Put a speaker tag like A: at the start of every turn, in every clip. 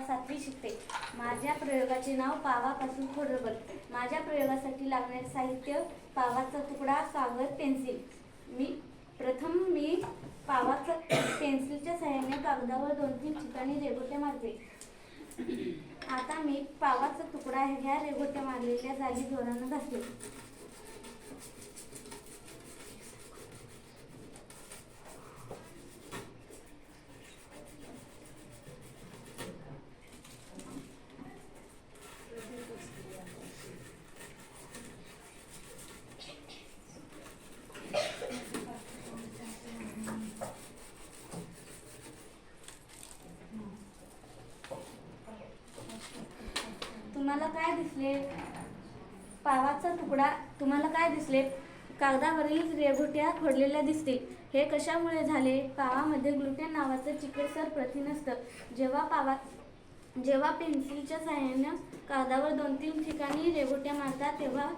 A: 7वी शिकते. माझ्या प्रयोगाचे नाव पावापासून खोडरबर. माझ्या प्रयोगासाठी लागणारे साहित्य: पावाचा तुकडा, कागद, पेन्सिल. मी पावाचा पेन्सिलच्या सहाय्याने कागदावर 2-3 ठिकाणी रेघोट्या मारते. आता मी पावाचा तुकडा ह्या रेघोट्या मारलेल्या जागी जोरानं घासते. तुम्हाला काय दिसले? पावाचा तुकडा. तुम्हाला काय दिसले? कागदावरील रेघोट्या खोडलेल्या दिसतील. हे कशामुळे झाले? पावामध्ये ग्लुटेन नावाचं चिकटसर प्रथिन असतं. जेव्हा पेन्सिलच्या सहाय्याने कागदावर 2-3 ठिकाणी रेघोट्या मारतात तेव्हा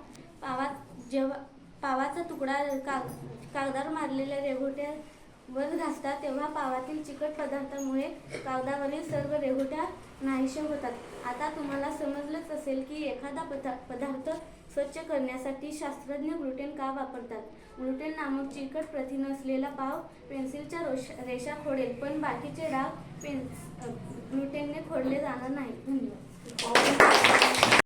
A: पावाचा तुकडा कागदावर मारलेल्या रेघोट्यावर घासतात तेव्हा पावातील चिकट पदार्थामुळे कागदावरील सर्व रेघोट्या नाहीशा होतात. आता तुम्हाला समजलंच असेल की एखादा पदार्थ स्वच्छ करण्यासाठी शास्त्रज्ञ ग्लुटेन का वापरतात. ग्लुटेन नामक चिकट प्रथिन असलेला पाव पेन्सिलच्या रेषा खोडेल, पण बाकीचे डाग ग्लुटेनने खोडले जाणार नाहीत. धन्यवाद.